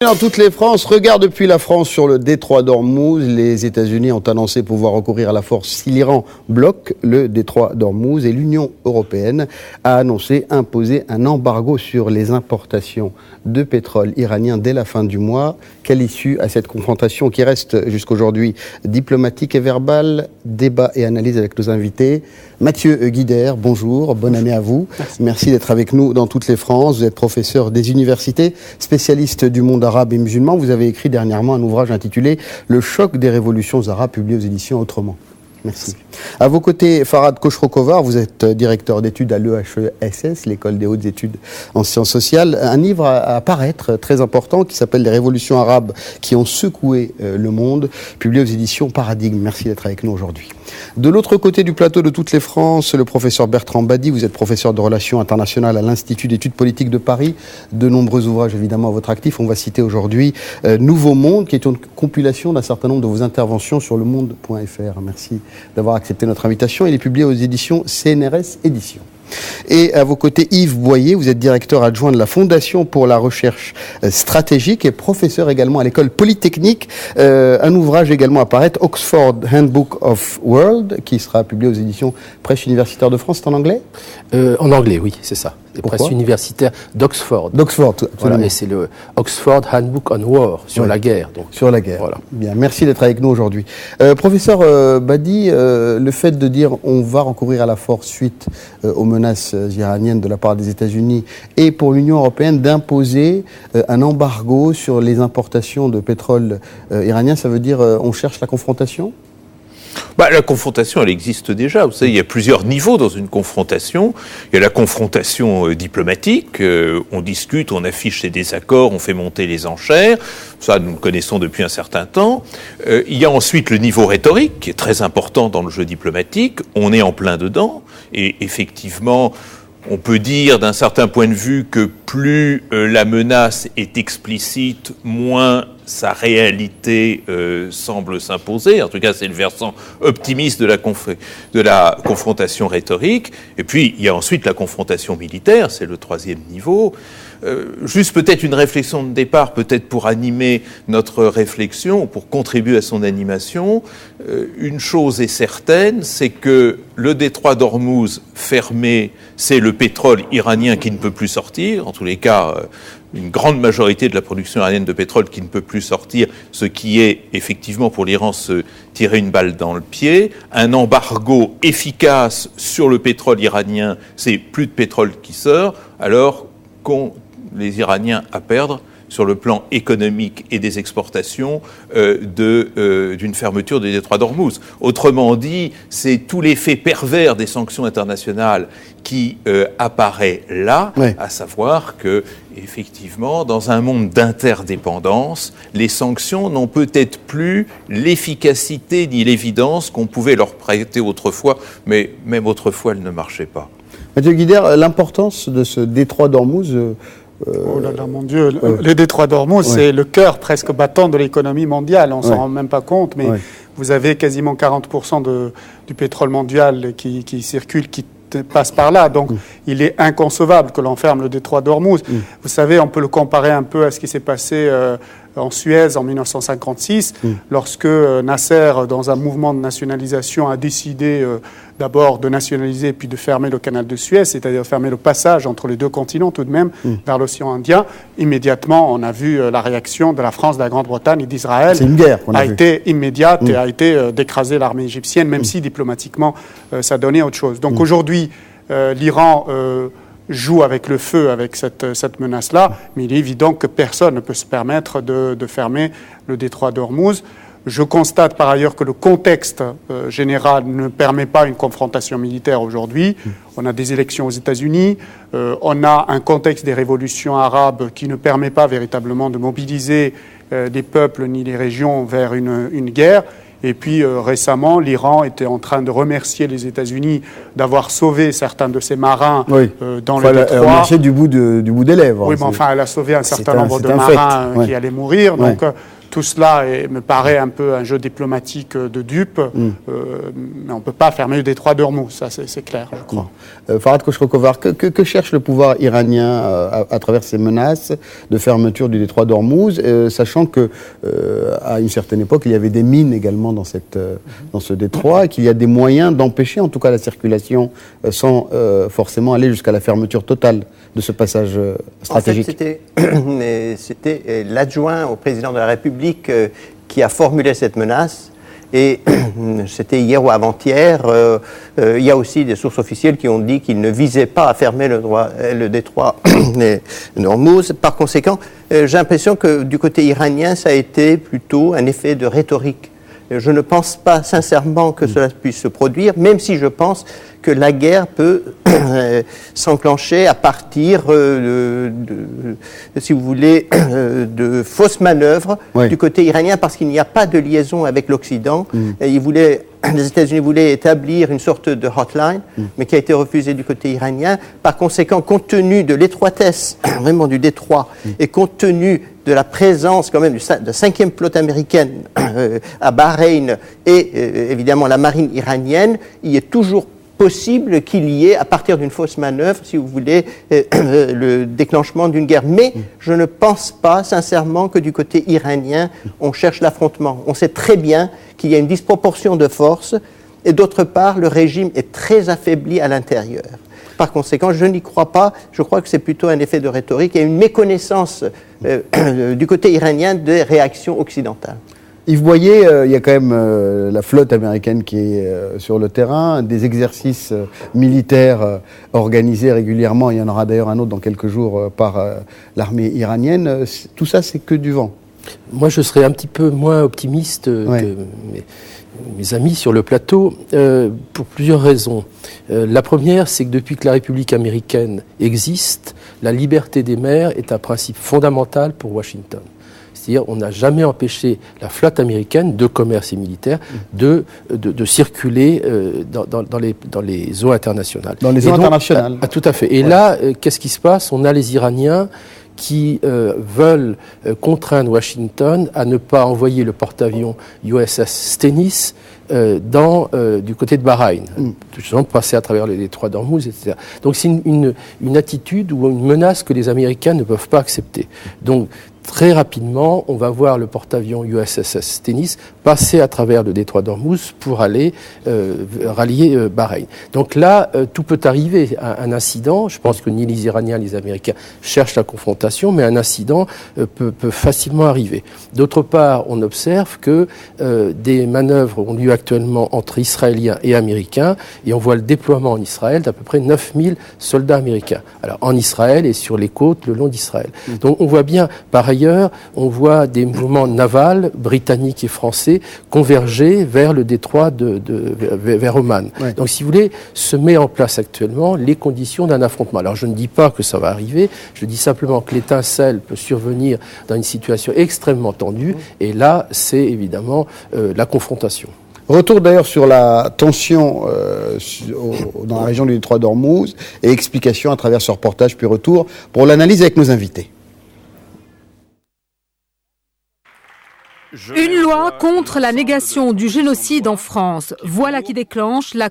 Dans toutes les France, regard depuis la France sur le détroit d'Ormuz. Les États-Unis ont annoncé pouvoir recourir à la force si l'Iran bloque le détroit d'Ormuz et l'Union européenne a annoncé imposer un embargo sur les importations de pétrole iranien dès la fin du mois. Quelle issue à cette confrontation qui reste jusqu'aujourd'hui diplomatique et verbale? Débat et analyse avec nos invités. Mathieu Guider, bonjour, bonne année à vous. Merci d'être avec nous dans toutes les France. Vous êtes professeur des universités, spécialiste du monde arabe et musulman. Vous avez écrit dernièrement un ouvrage intitulé « Le choc des révolutions arabes » publié aux éditions Autrement. Merci. À vos côtés, Farhad Khosrokovar, vous êtes directeur d'études à l'EHESS, l'école des hautes études en sciences sociales. Un livre à paraître très important qui s'appelle « Les révolutions arabes qui ont secoué le monde », publié aux éditions Paradigme. Merci d'être avec nous aujourd'hui. De l'autre côté du plateau de toutes les France, le professeur Bertrand Badi, vous êtes professeur de relations internationales à l'Institut d'études politiques de Paris. De nombreux ouvrages évidemment à votre actif. On va citer aujourd'hui Nouveau Monde, qui est une compilation d'un certain nombre de vos interventions sur lemonde.fr. Merci d'avoir accepté notre invitation. Il est publié aux éditions CNRS Éditions. Et à vos côtés, Yves Boyer, vous êtes directeur adjoint de la Fondation pour la recherche stratégique et professeur également à l'école polytechnique. Un ouvrage également à paraître, Oxford Handbook of World, qui sera publié aux éditions Presse universitaire de France. C'est en anglais ? En anglais, oui, c'est ça. Les presses universitaires d'Oxford. D'Oxford, voilà, et c'est le Oxford Handbook on War, sur la guerre. Donc. Sur la guerre. Voilà. Bien, merci d'être avec nous aujourd'hui. Professeur Badi, le fait de dire on va recourir à la force suite aux menaces iraniennes de la part des États-Unis et pour l'Union européenne d'imposer un embargo sur les importations de pétrole iranien, ça veut dire on cherche la confrontation ? La confrontation, elle existe déjà. Vous savez, il y a plusieurs niveaux dans une confrontation. Il y a la confrontation diplomatique. On discute, on affiche ses désaccords, on fait monter les enchères. Ça, nous le connaissons depuis un certain temps. Il y a ensuite le niveau rhétorique, qui est très important dans le jeu diplomatique. On est en plein dedans. Et effectivement, on peut dire d'un certain point de vue que plus la menace est explicite, moins sa réalité semble s'imposer. En tout cas, c'est le versant optimiste de la confrontation rhétorique. Et puis, il y a ensuite la confrontation militaire, c'est le troisième niveau. Juste peut-être une réflexion de départ, peut-être pour animer notre réflexion, pour contribuer à son animation. Une chose est certaine, c'est que le détroit d'Ormuz fermé, c'est le pétrole iranien qui ne peut plus sortir. En tous les cas, une grande majorité de la production iranienne de pétrole qui ne peut plus sortir, ce qui est effectivement pour l'Iran se tirer une balle dans le pied. Un embargo efficace sur le pétrole iranien, c'est plus de pétrole qui sort, alors qu'ont les Iraniens à perdre sur le plan économique et des exportations d'une fermeture du détroit d'Ormuz. Autrement dit, c'est tout l'effet pervers des sanctions internationales qui apparaît là, à savoir que, effectivement, dans un monde d'interdépendance, les sanctions n'ont peut-être plus l'efficacité ni l'évidence qu'on pouvait leur prêter autrefois, mais même autrefois, elles ne marchaient pas. Mathieu Guider, l'importance de ce détroit d'Ormuz... Oh là là, mon Dieu, le détroit d'Ormuz, c'est le cœur presque battant de l'économie mondiale. On ne s'en rend même pas compte, mais vous avez quasiment 40% du pétrole mondial qui circule, qui passe par là. Donc, il est inconcevable que l'on ferme le détroit d'Ormuz. Vous savez, on peut le comparer un peu à ce qui s'est passé en Suez en 1956, lorsque Nasser, dans un mouvement de nationalisation, a décidé d'abord de nationaliser puis de fermer le canal de Suez, c'est-à-dire fermer le passage entre les deux continents tout de même vers l'océan Indien. Immédiatement, on a vu la réaction de la France, de la Grande-Bretagne et d'Israël. C'est une guerre qu'on a vue. Été immédiate et a été d'écraser l'armée égyptienne, même si diplomatiquement ça donnait autre chose. Donc aujourd'hui, l'Iran joue avec le feu, avec cette menace-là, mais il est évident que personne ne peut se permettre de fermer le détroit d'Ormuz. Je constate par ailleurs que le contexte général ne permet pas une confrontation militaire aujourd'hui. On a des élections aux États-Unis, on a un contexte des révolutions arabes qui ne permet pas véritablement de mobiliser les peuples ni les régions vers une guerre. Et puis récemment, l'Iran était en train de remercier les États-Unis d'avoir sauvé certains de ses marins dans le détroit. Remercier du bout des lèvres. Oui, mais enfin, elle a sauvé un certain nombre de marins qui allaient mourir. Donc, tout cela me paraît un peu un jeu diplomatique de dupes, mais on ne peut pas fermer le détroit d'Ormuz, ça c'est clair, je crois. Farhad Khosrokovar, que cherche le pouvoir iranien à travers ces menaces de fermeture du détroit d'Ormuz, sachant que à une certaine époque, il y avait des mines également dans ce détroit, et qu'il y a des moyens d'empêcher en tout cas la circulation sans forcément aller jusqu'à la fermeture totale de ce passage stratégique. En fait, c'était l'adjoint au président de la République qui a formulé cette menace. Et c'était hier ou avant-hier. Il y a aussi des sources officielles qui ont dit qu'il ne visait pas à fermer le détroit d'Ormuz. Par conséquent, j'ai l'impression que du côté iranien, ça a été plutôt un effet de rhétorique. Je ne pense pas sincèrement que cela puisse se produire, même si je pense que la guerre peut s'enclencher à partir si vous voulez, de fausses manœuvres du côté iranien, parce qu'il n'y a pas de liaison avec l'Occident. Les États-Unis voulaient établir une sorte de hotline, mais qui a été refusée du côté iranien. Par conséquent, compte tenu de l'étroitesse vraiment du détroit et compte tenu de la présence quand même de la 5e flotte américaine à Bahreïn et évidemment la marine iranienne, il est toujours possible qu'il y ait, à partir d'une fausse manœuvre, si vous voulez, le déclenchement d'une guerre. Mais je ne pense pas, sincèrement, que du côté iranien, on cherche l'affrontement. On sait très bien qu'il y a une disproportion de forces, et d'autre part, le régime est très affaibli à l'intérieur. Par conséquent, je n'y crois pas. Je crois que c'est plutôt un effet de rhétorique et une méconnaissance du côté iranien des réactions occidentales. Yves Boyer, il y a quand même la flotte américaine qui est sur le terrain, des exercices militaires organisés régulièrement, il y en aura d'ailleurs un autre dans quelques jours par l'armée iranienne. Tout ça, c'est que du vent. Moi, je serais un petit peu moins optimiste que mes amis sur le plateau, pour plusieurs raisons. La première, c'est que depuis que la République américaine existe, la liberté des mers est un principe fondamental pour Washington. C'est-à-dire, on n'a jamais empêché la flotte américaine de commerce et militaire de circuler dans les eaux internationales. Dans les eaux internationales. Tout à fait. Et là, qu'est-ce qui se passe? On a les Iraniens qui veulent contraindre Washington à ne pas envoyer le porte-avions USS Stennis du côté de Bahreïn, tout simplement passer à travers les détroits d'Ormuz, etc. Donc c'est une attitude ou une menace que les Américains ne peuvent pas accepter. Donc très rapidement, on va voir le porte-avions USS Stennis passer à travers le détroit d'Ormuz pour aller rallier Bahreïn. Donc là, tout peut arriver. Un incident, je pense que ni les Iraniens ni les Américains cherchent la confrontation, mais un incident peut facilement arriver. D'autre part, on observe que des manœuvres ont lieu actuellement entre Israéliens et Américains, et on voit le déploiement en Israël d'à peu près 9000 soldats américains. Alors en Israël et sur les côtes le long d'Israël. Donc on voit bien, par ailleurs, on voit des mouvements navals britanniques et français converger vers le détroit vers Oman. Ouais. Donc si vous voulez, se met en place actuellement les conditions d'un affrontement. Alors je ne dis pas que ça va arriver, je dis simplement que l'étincelle peut survenir dans une situation extrêmement tendue, et là c'est évidemment la confrontation. Retour d'ailleurs sur la tension dans la région du détroit d'Ormuz et explication à travers ce reportage, puis retour pour l'analyse avec nos invités. Une loi contre la négation du génocide en France. Voilà qui déclenche la...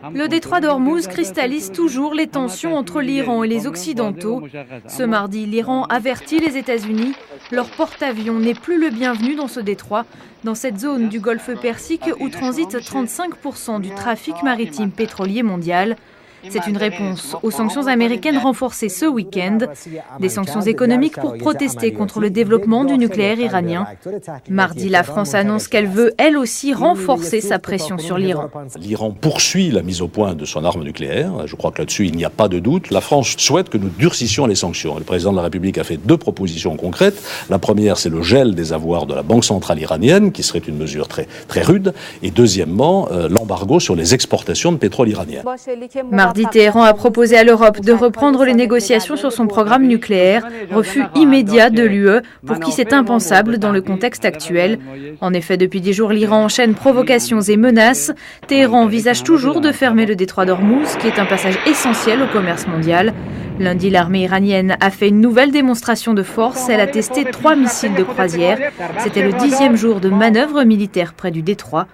Le détroit d'Ormuz cristallise toujours les tensions entre l'Iran et les Occidentaux. Ce mardi, l'Iran avertit les États-Unis. Leur porte-avions n'est plus le bienvenu dans ce détroit, dans cette zone du Golfe Persique où transite 35% du trafic maritime pétrolier mondial. C'est une réponse aux sanctions américaines renforcées ce week-end, des sanctions économiques pour protester contre le développement du nucléaire iranien. Mardi, la France annonce qu'elle veut, elle aussi, renforcer sa pression sur l'Iran. L'Iran poursuit la mise au point de son arme nucléaire. Je crois que là-dessus, il n'y a pas de doute. La France souhaite que nous durcissions les sanctions. Le président de la République a fait 2 propositions concrètes. La première, c'est le gel des avoirs de la Banque centrale iranienne, qui serait une mesure très, très rude. Et deuxièmement, l'embargo sur les exportations de pétrole iranien. Mardi, Téhéran a proposé à l'Europe de reprendre les négociations sur son programme nucléaire, refus immédiat de l'UE, pour qui c'est impensable dans le contexte actuel. En effet, depuis 10 jours, l'Iran enchaîne provocations et menaces. Téhéran envisage toujours de fermer le détroit d'Ormuz, qui est un passage essentiel au commerce mondial. Lundi, l'armée iranienne a fait une nouvelle démonstration de force. Elle a testé 3 missiles de croisière. C'était le 10e jour de manœuvre militaire près du détroit.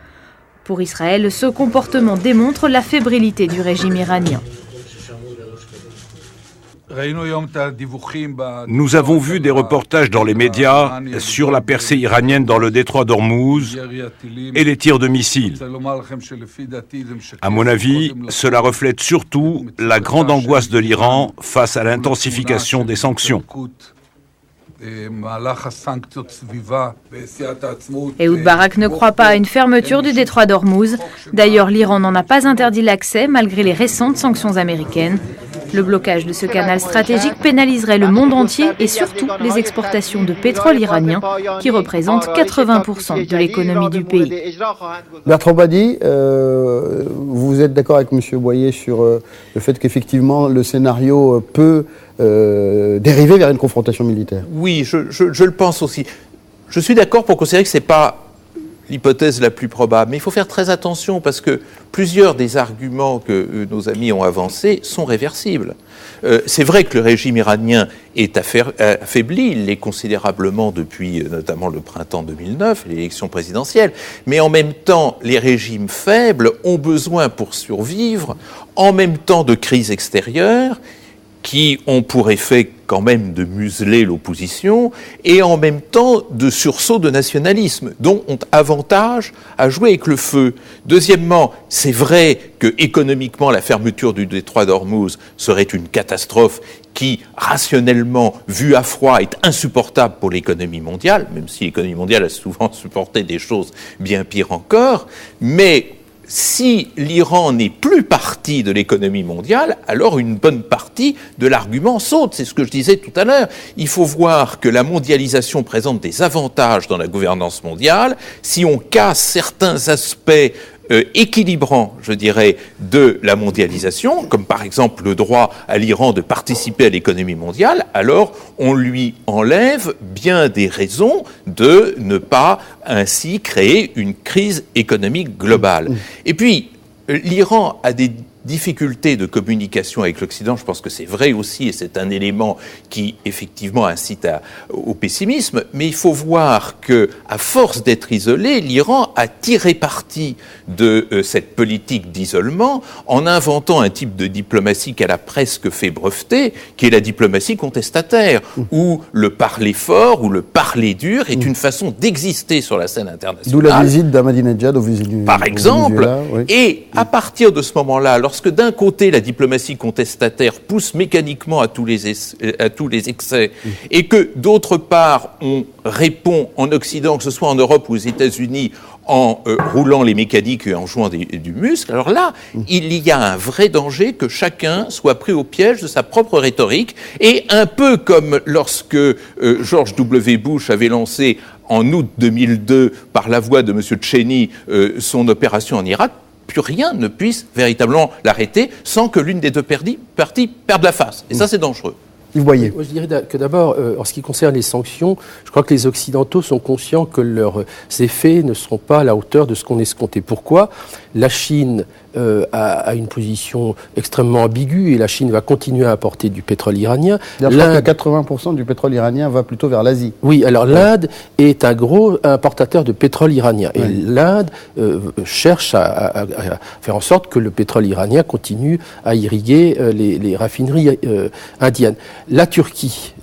Pour Israël, ce comportement démontre la fébrilité du régime iranien. Nous avons vu des reportages dans les médias sur la percée iranienne dans le détroit d'Ormuz et les tirs de missiles. À mon avis, cela reflète surtout la grande angoisse de l'Iran face à l'intensification des sanctions. Ehud Barak ne croit pas à une fermeture du détroit d'Ormuz. D'ailleurs, l'Iran n'en a pas interdit l'accès malgré les récentes sanctions américaines. Le blocage de ce canal stratégique pénaliserait le monde entier et surtout les exportations de pétrole iranien qui représentent 80% de l'économie du pays. Bertrand Badi, vous êtes d'accord avec M. Boyer sur le fait qu'effectivement le scénario peut dériver vers une confrontation militaire? Oui, je le pense aussi. Je suis d'accord pour considérer que ce n'est pas l'hypothèse la plus probable, mais il faut faire très attention parce que plusieurs des arguments que nos amis ont avancés sont réversibles. C'est vrai que le régime iranien est affaibli, il l'est considérablement depuis notamment le printemps 2009, l'élection présidentielle, mais en même temps, les régimes faibles ont besoin pour survivre, en même temps de crises extérieures, qui ont pour effet quand même de museler l'opposition, et en même temps de sursaut de nationalisme, dont ont avantage à jouer avec le feu. Deuxièmement, c'est vrai que économiquement, la fermeture du détroit d'Ormuz serait une catastrophe qui, rationnellement, vue à froid, est insupportable pour l'économie mondiale, même si l'économie mondiale a souvent supporté des choses bien pires encore, mais si l'Iran n'est plus partie de l'économie mondiale, alors une bonne partie de l'argument saute. C'est ce que je disais tout à l'heure. Il faut voir que la mondialisation présente des avantages dans la gouvernance mondiale. Si on casse certains aspects équilibrant, je dirais, de la mondialisation, comme par exemple le droit à l'Iran de participer à l'économie mondiale, alors on lui enlève bien des raisons de ne pas ainsi créer une crise économique globale. Et puis, l'Iran a des difficultés de communication avec l'Occident, je pense que c'est vrai aussi, et c'est un élément qui effectivement incite au pessimisme, mais il faut voir que, à force d'être isolé, l'Iran a tiré parti de cette politique d'isolement en inventant un type de diplomatie qu'elle a presque fait breveter, qui est la diplomatie contestataire, où le parler fort ou le parler dur est une façon d'exister sur la scène internationale. D'où la visite d'Ahmadinejad au Venezuela. Par exemple, oui. Et à partir de ce moment-là, lorsque d'un côté la diplomatie contestataire pousse mécaniquement à tous les excès, et que d'autre part on répond en Occident, que ce soit en Europe ou aux États-Unis, en roulant les mécaniques et en jouant du muscle, alors là, il y a un vrai danger que chacun soit pris au piège de sa propre rhétorique, et un peu comme lorsque George W. Bush avait lancé en août 2002, par la voix de M. Cheney, son opération en Irak, plus rien ne puisse véritablement l'arrêter sans que l'une des deux parties perde la face. Et ça, c'est dangereux. Yves Boyer. Moi, je dirais que d'abord, en ce qui concerne les sanctions, je crois que les Occidentaux sont conscients que leurs effets ne seront pas à la hauteur de ce qu'on escomptait. Pourquoi ? La Chine a une position extrêmement ambiguë et la Chine va continuer à importer du pétrole iranien. Je crois que 80% du pétrole iranien va plutôt vers l'Asie. Oui, alors l'Inde est un gros importateur de pétrole iranien. Et l'Inde cherche à faire en sorte que le pétrole iranien continue à irriguer les raffineries indiennes. La Turquie,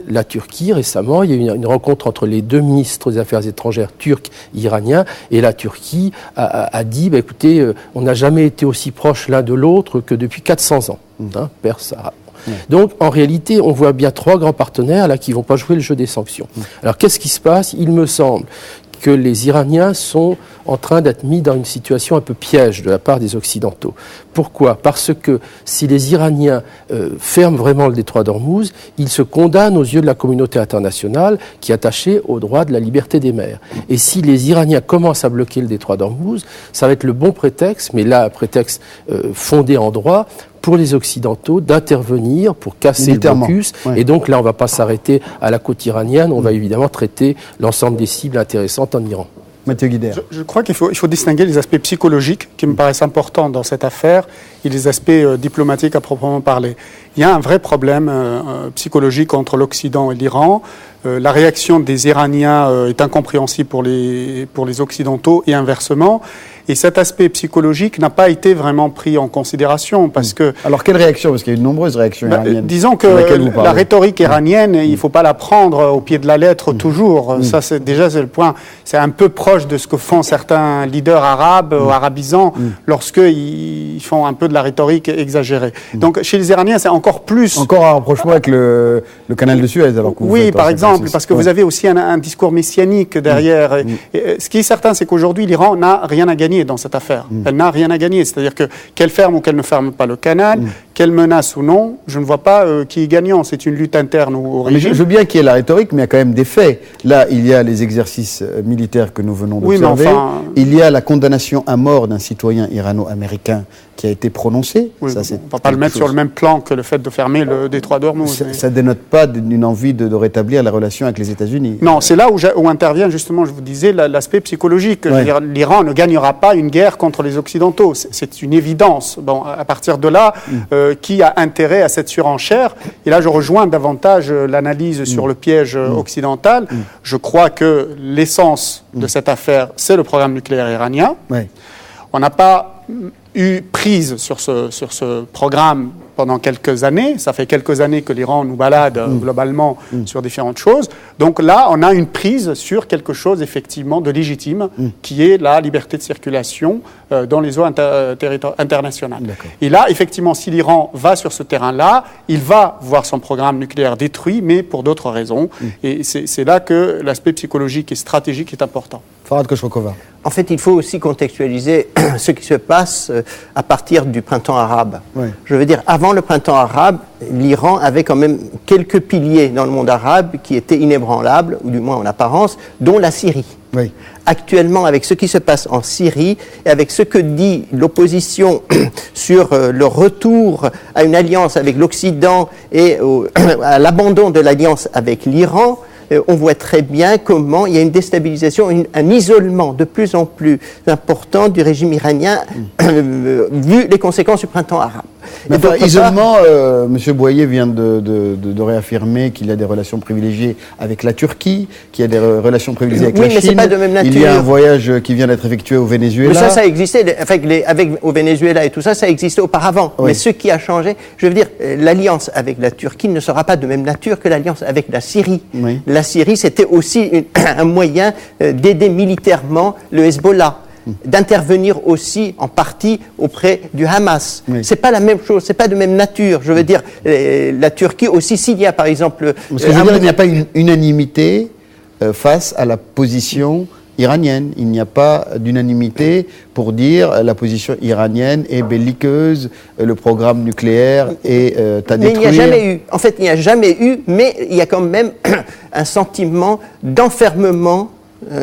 récemment, il y a eu une rencontre entre les deux ministres des Affaires étrangères turcs et iraniens, et la Turquie a dit, écoutez, on n'a jamais été aussi proches l'un de l'autre que depuis 400 ans, Perse, arabe. Donc, en réalité, on voit bien trois grands partenaires là qui ne vont pas jouer le jeu des sanctions. Alors, qu'est-ce qui se passe ? Il me semble que les Iraniens sont en train d'être mis dans une situation un peu piège de la part des Occidentaux. Pourquoi ? Parce que si les Iraniens ferment vraiment le détroit d'Ormuz, ils se condamnent aux yeux de la communauté internationale qui est attachée au droit de la liberté des mers. Et si les Iraniens commencent à bloquer le détroit d'Ormuz, ça va être le bon prétexte, mais là, un prétexte fondé en droit, pour les Occidentaux d'intervenir pour casser le blocus. Et donc là, on ne va pas s'arrêter à la côte iranienne, on va évidemment traiter l'ensemble des cibles intéressantes en Iran. Mathieu Guider. Je crois qu'il faut distinguer les aspects psychologiques qui me paraissent importants dans cette affaire et les aspects diplomatiques à proprement parler. Il y a un vrai problème psychologique entre l'Occident et l'Iran. La réaction des Iraniens est incompréhensible pour les Occidentaux et inversement. Et cet aspect psychologique n'a pas été vraiment pris en considération parce que... Alors, quelle réaction ? Parce qu'il y a eu de nombreuses réactions iraniennes. Disons que la rhétorique iranienne, il ne faut pas la prendre au pied de la lettre toujours. Ça, c'est le point. C'est un peu proche de ce que font certains leaders arabes ou arabisants lorsqu'ils font un peu de la rhétorique exagérée. Donc, chez les Iraniens, c'est encore plus... Encore un rapprochement avec le canal de Suez, alors que vous faites, par exemple, parce que vous avez aussi un discours messianique derrière. Et ce qui est certain, c'est qu'aujourd'hui, l'Iran n'a rien à gagner dans cette affaire. Elle n'a rien à gagner. C'est-à-dire qu'elle ferme ou qu'elle ne ferme pas le canal, qu'elle menace ou non, je ne vois pas qui est gagnant. C'est une lutte interne au régime. Je veux bien qu'il y ait la rhétorique, mais il y a quand même des faits. Là, il y a les exercices militaires que nous venons d'observer. Il y a la condamnation à mort d'un citoyen irano-américain qui a été prononcée. Oui, ça, on ne va pas le mettre sur le même plan que le fait de fermer le détroit d'Ormuz. Ça ne dénote pas d'une envie de rétablir la relation avec les États-Unis. Non, c'est là où intervient justement, je vous disais, l'aspect psychologique. L'Iran ne gagnera pas une guerre contre les Occidentaux. C'est une évidence. Bon, à partir de là, qui a intérêt à cette surenchère ? Et là, je rejoins davantage l'analyse sur le piège occidental. Je crois que l'essence de cette affaire, c'est le programme nucléaire iranien. On n'a pas eu prise sur ce programme pendant quelques années. Ça fait quelques années que l'Iran nous balade globalement sur différentes choses. Donc là, on a une prise sur quelque chose effectivement de légitime, qui est la liberté de circulation dans les eaux internationales. Et là, effectivement, si l'Iran va sur ce terrain-là, il va voir son programme nucléaire détruit, mais pour d'autres raisons. Et c'est là que l'aspect psychologique et stratégique est important. Farhad Khosrokhova. En fait, il faut aussi contextualiser ce qui se passe à partir du printemps arabe. Je veux dire, avant le printemps arabe, l'Iran avait quand même quelques piliers dans le monde arabe qui étaient inébranlables, ou du moins en apparence, dont la Syrie. Actuellement, avec ce qui se passe en Syrie et avec ce que dit l'opposition sur le retour à une alliance avec l'Occident et à l'abandon de l'alliance avec l'Iran, on voit très bien comment il y a une déstabilisation, un isolement de plus en plus important du régime iranien, vu les conséquences du printemps arabe. Mais isolement, M. Boyer vient de réaffirmer qu'il y a des relations privilégiées avec la Turquie, qu'il y a des relations privilégiées avec la Chine. Mais c'est pas de même nature. Il y a un voyage qui vient d'être effectué au Venezuela. Mais ça existait, au Venezuela et tout ça, ça existait auparavant. Mais ce qui a changé, je veux dire, l'alliance avec la Turquie ne sera pas de même nature que l'alliance avec la Syrie. La Syrie, c'était aussi un moyen d'aider militairement le Hezbollah, d'intervenir aussi en partie auprès du Hamas. C'est pas la même chose, c'est pas de même nature. Je veux dire, la Turquie aussi, s'il y a par exemple... Parce que il n'y a pas une unanimité face à la position iranienne. Il n'y a pas d'unanimité pour dire la position iranienne est belliqueuse, le programme nucléaire est à détruire. Mais il n'y a jamais eu. En fait, il n'y a jamais eu, mais il y a quand même un sentiment d'enfermement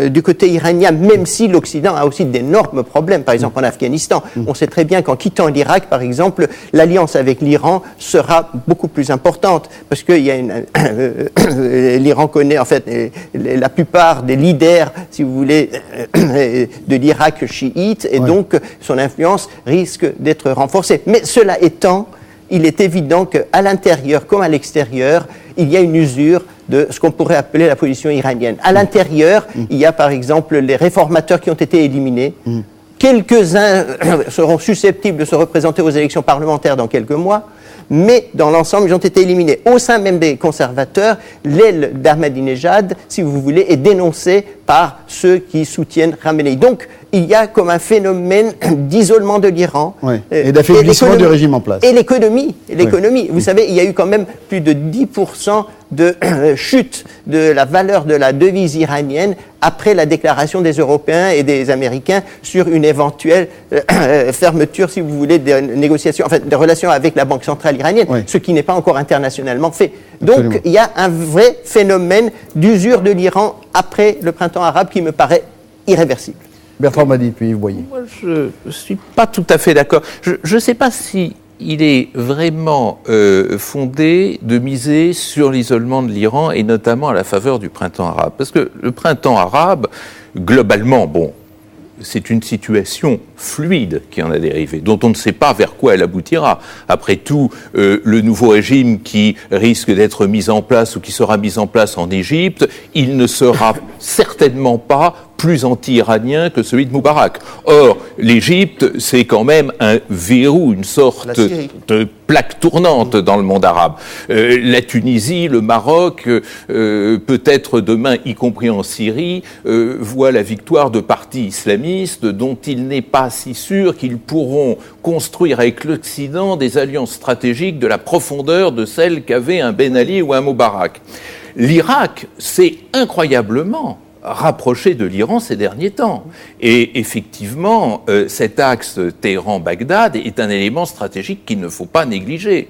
du côté iranien, même si l'Occident a aussi d'énormes problèmes, par exemple en Afghanistan. On sait très bien qu'en quittant l'Irak, par exemple, l'alliance avec l'Iran sera beaucoup plus importante, parce que l'Iran connaît en fait la plupart des leaders, si vous voulez, de l'Irak chiite, et donc son influence risque d'être renforcée. Mais cela étant, il est évident qu'à l'intérieur comme à l'extérieur, il y a une usure de ce qu'on pourrait appeler la position iranienne. À l'intérieur, il y a par exemple les réformateurs qui ont été éliminés. Quelques-uns seront susceptibles de se représenter aux élections parlementaires dans quelques mois, mais dans l'ensemble, ils ont été éliminés. Au sein même des conservateurs, l'aile d'Ahmadinejad, si vous voulez, est dénoncée par ceux qui soutiennent Khamenei. Donc, il y a comme un phénomène d'isolement de l'Iran. Et d'affaiblissement du régime en place. Et l'économie. Vous savez, il y a eu quand même plus de 10% de chute de la valeur de la devise iranienne après la déclaration des Européens et des Américains sur une éventuelle fermeture, si vous voulez, des négociations, enfin, des relations avec la Banque centrale iranienne, ce qui n'est pas encore internationalement fait. Donc, absolument. Il y a un vrai phénomène d'usure de l'Iran après le printemps arabe qui me paraît irréversible. Bertrand Madi, puis Yves Boyer. Moi, je ne suis pas tout à fait d'accord. Je ne sais pas si il est vraiment fondé de miser sur l'isolement de l'Iran et notamment à la faveur du printemps arabe. Parce que le printemps arabe, globalement, bon, c'est une situation fluide qui en a dérivé, dont on ne sait pas vers quoi elle aboutira. Après tout, le nouveau régime qui risque d'être mis en place ou qui sera mis en place en Égypte, il ne sera certainement pas plus anti-iranien que celui de Moubarak. Or, l'Égypte, c'est quand même un verrou, une sorte de plaque tournante dans le monde arabe. La Tunisie, le Maroc, peut-être demain, y compris en Syrie, voient la victoire de partis islamistes dont il n'est pas si sûr qu'ils pourront construire avec l'Occident des alliances stratégiques de la profondeur de celles qu'avait un Ben Ali ou un Moubarak. L'Irak, c'est incroyablement rapproché de l'Iran ces derniers temps. Et effectivement, cet axe Téhéran-Bagdad est un élément stratégique qu'il ne faut pas négliger.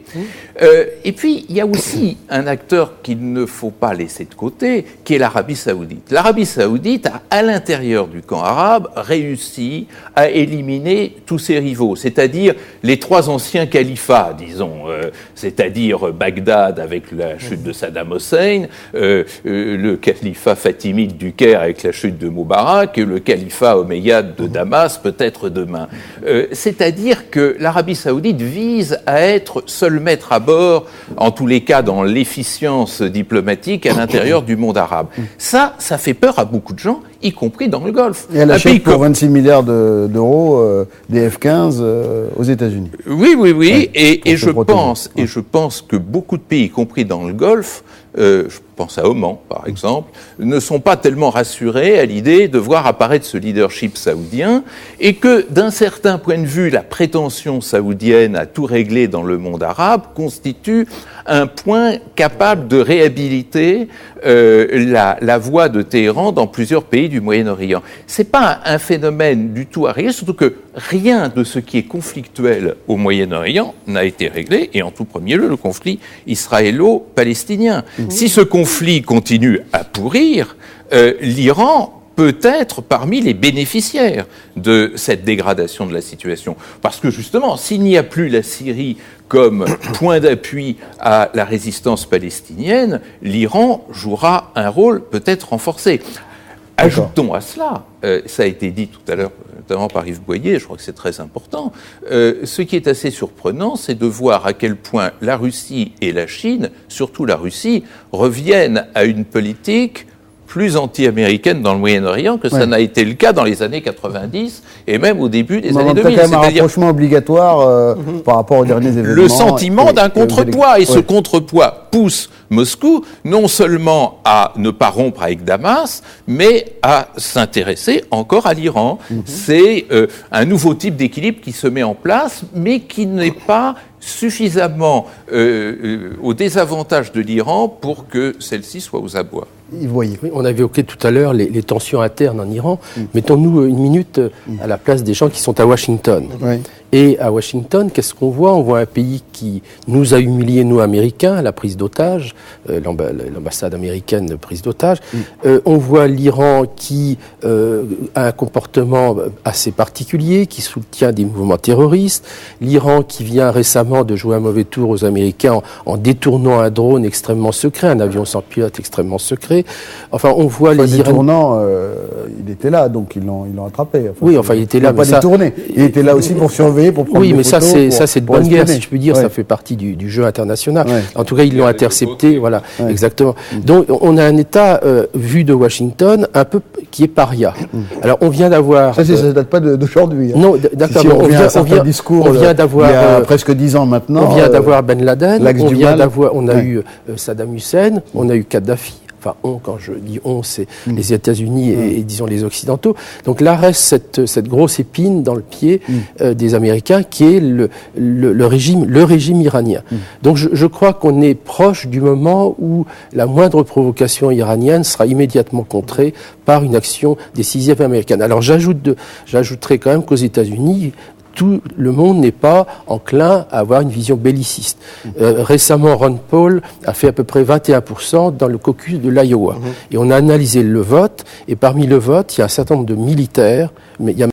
Et puis, il y a aussi un acteur qu'il ne faut pas laisser de côté, qui est l'Arabie saoudite. L'Arabie saoudite a, à l'intérieur du camp arabe, réussi à éliminer tous ses rivaux, c'est-à-dire les trois anciens califats, disons, c'est-à-dire Bagdad avec la chute de Saddam Hussein, le califat fatimide du avec la chute de Moubarak et le califat omeyyade de Damas peut-être demain. C'est-à-dire que l'Arabie saoudite vise à être seul maître à bord, en tous les cas dans l'efficience diplomatique à l'intérieur du monde arabe. Ça fait peur à beaucoup de gens, y compris dans le Golfe. Et elle achète pour 26 milliards d'euros des F-15 aux États-Unis. Oui. Ouais, et je pense que beaucoup de pays, y compris dans le Golfe, je pense à Oman par exemple, ne sont pas tellement rassurés à l'idée de voir apparaître ce leadership saoudien et que d'un certain point de vue, la prétention saoudienne à tout régler dans le monde arabe constitue un point capable de réhabiliter la voie de Téhéran dans plusieurs pays du Moyen-Orient. C'est pas un phénomène du tout à régler, surtout que rien de ce qui est conflictuel au Moyen-Orient n'a été réglé, et en tout premier lieu, le conflit israélo-palestinien. Si ce conflit continue à pourrir, l'Iran peut être parmi les bénéficiaires de cette dégradation de la situation. Parce que justement, s'il n'y a plus la Syrie comme point d'appui à la résistance palestinienne, l'Iran jouera un rôle peut-être renforcé. Ajoutons à cela, ça a été dit tout à l'heure, notamment par Yves Boyer, je crois que c'est très important, ce qui est assez surprenant, c'est de voir à quel point la Russie et la Chine, surtout la Russie, reviennent à une politique plus anti-américaine dans le Moyen-Orient que ça n'a été le cas dans les années 90 et même au début des années 2000. C'est quand même un rapprochement obligatoire par rapport aux derniers événements. Le sentiment d'un contrepoids, et ce contrepoids pousse Moscou non seulement à ne pas rompre avec Damas, mais à s'intéresser encore à l'Iran. C'est un nouveau type d'équilibre qui se met en place, mais qui n'est pas suffisamment au désavantage de l'Iran pour que celle-ci soit aux abois. Oui, on a évoqué tout à l'heure les tensions internes en Iran. Mettons-nous une minute à la place des gens qui sont à Washington. Et à Washington, qu'est-ce qu'on voit? On voit un pays qui nous a humiliés, nous Américains, à la prise d'otages, l'ambassade américaine prise d'otages. On voit l'Iran qui a un comportement assez particulier, qui soutient des mouvements terroristes. L'Iran qui vient récemment de jouer un mauvais tour aux Américains en détournant un drone extrêmement secret, un avion sans pilote extrêmement secret. Enfin, on voit les Iraniens. Il était là, donc ils l'ont attrapé. Oui, enfin, il était là. Mais pas détourné. Il était là aussi pour surveiller, pour prendre des photos. Oui, mais ça, c'est de bonne guerre, si je puis dire. Ouais. Ça fait partie du jeu international. Ouais. En tout cas, ils l'ont intercepté. Voilà, exactement. Donc, on a un État vu de Washington un peu qui est paria. Alors, on vient d'avoir. Ça ne date pas d'aujourd'hui. Hein. Non, d'accord. Si on vient d'avoir. Il y a presque 10 ans maintenant. On vient d'avoir Ben Laden. On a eu Saddam Hussein. On a eu Kadhafi. Enfin, quand je dis on, c'est les États-Unis et disons les Occidentaux. Donc là reste cette grosse épine dans le pied des Américains qui est le régime iranien. Donc je crois qu'on est proche du moment où la moindre provocation iranienne sera immédiatement contrée par une action décisive américaine. Alors j'ajouterai quand même qu'aux États-Unis, tout le monde n'est pas enclin à avoir une vision belliciste. Récemment, Ron Paul a fait à peu près 21% dans le caucus de l'Iowa. Et on a analysé le vote, et parmi le vote, il y a un certain nombre de militaires, mais il y a